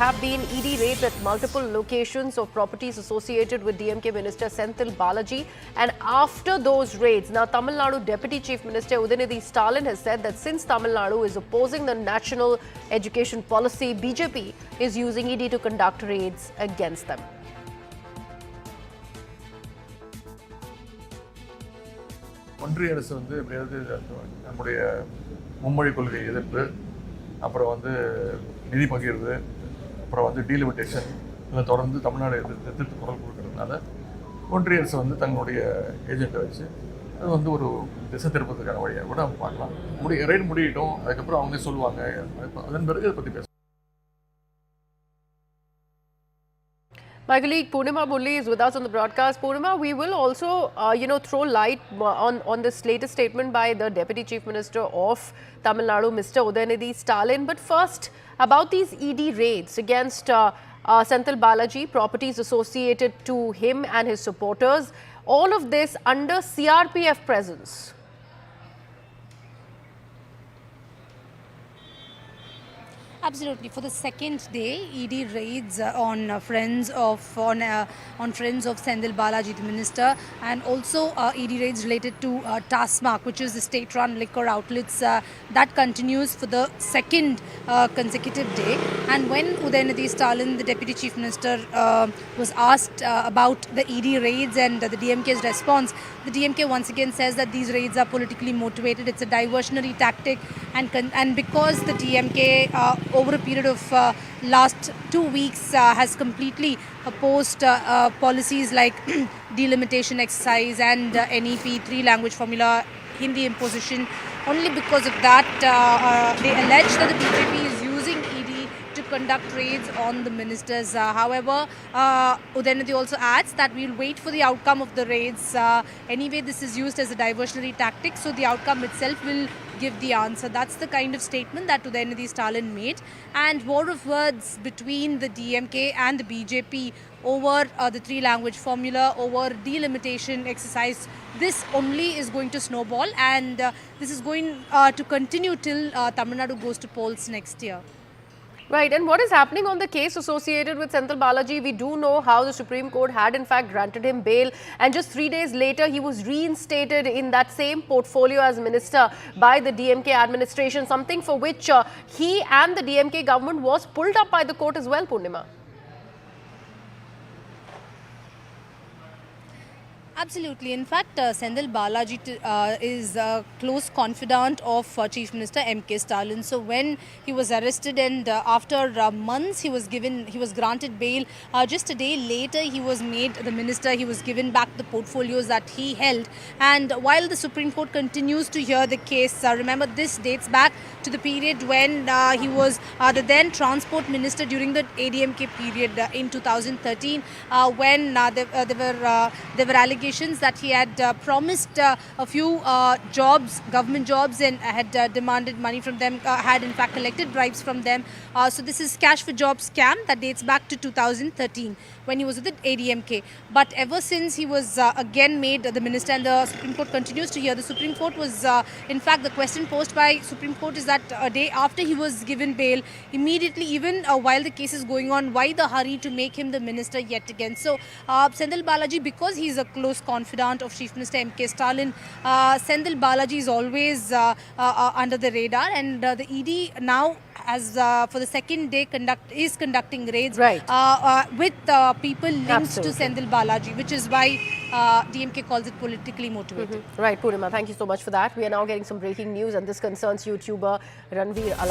Have been ED raids at multiple locations of properties associated with DMK Minister Senthil Balaji. And after those raids, now Tamil Nadu Deputy Chief Minister Udayanidhi Stalin has said that since Tamil Nadu is opposing the national education policy, BJP is using ED to conduct raids against them. ஒன்றிய அரசு எப்படியாவது நம்முடைய மும்மொழி கொள்கை எதிர்ப்பு, அப்புறம் நிதி பகிர்வு, அப்புறம் டீலிமிட்டேஷன் இதில் தொடர்ந்து தமிழ்நாடு எதிர்த்து குரல் கொடுக்கறதுனால ஒன்றிய அரசு தங்களுடைய ஏஜென்ட்டை வச்சு அது ஒரு திசை திருப்பதுக்கான வழியாக கூட பார்க்கலாம். ரைட் முடியட்டும், அதுக்கப்புறம் அவங்க சொல்லுவாங்க, அதன் பிறகு இதை பற்றி பேச. My colleague Poornima Mulli is with us on the broadcast. Poornima, we will also, throw light on this latest statement by the Deputy Chief Minister of Tamil Nadu, Mr. Udayanidhi Stalin. But first, about these ED raids against Senthil Balaji, properties associated to him and his supporters, all of this under CRPF presence. Absolutely. For the second day, ED raids on friends of Senthil Balaji, the minister, and also ED raids related to TASMAC, which is the state-run liquor outlets. That continues for the second consecutive day. And when Udayanidhi Stalin, the Deputy Chief Minister, was asked about the ED raids and the DMK's response, the DMK once again says that these raids are politically motivated. It's a diversionary tactic, and because the DMK over a period of last 2 weeks has completely opposed policies like delimitation exercise and NEP 3-language formula, Hindi imposition. Only because of that, they allege that the BJP is using ED to conduct raids on the ministers. However, Udayanidhi also adds that we'll wait for the outcome of the raids. Anyway, this is used as a diversionary tactic, so the outcome itself will give the answer. That's the kind of statement that Udayanidhi Stalin made. And war of words between the DMK and the BJP over the 3-language formula, over delimitation exercise, this only is going to snowball, and this is going to continue till Tamil Nadu goes to polls next year. Right, and what is happening on the case associated with Senthil Balaji? We do know how the Supreme Court had in fact granted him bail, and just 3 days later he was reinstated in that same portfolio as minister by the DMK administration, something for which he and the DMK government was pulled up by the court as well, Poornima. Absolutely. In fact, Senthil Balaji is a close confidant of Chief Minister M.K. Stalin. So when he was arrested and after months he was granted bail, just a day later he was made the minister. He was given back the portfolios that he held. And while the Supreme Court continues to hear the case, remember this dates back to the period when he was the then transport minister during the ADMK period in 2013, when there were allegations that he had promised a few government jobs, and had demanded money from them, had in fact collected bribes from them. So this is cash for jobs scam that dates back to 2013 when he was with the ADMK. But ever since he was again made the minister, and the Supreme Court continues to hear, the Supreme Court was, in fact, the question posed by Supreme Court is that a day after he was given bail, immediately, even while the case is going on, why the hurry to make him the minister yet again? So Senthil Balaji, because he is a close confidant of Chief Minister M.K. Stalin, Senthil Balaji is always under the radar, and the ED now, as for the second day, is conducting raids, right, with people linked Absolutely. to Senthil Balaji, which is why DMK calls it politically motivated. Right, Poornima, thank you so much for that. We are now getting some breaking news, and this concerns YouTuber Ranveer Alai.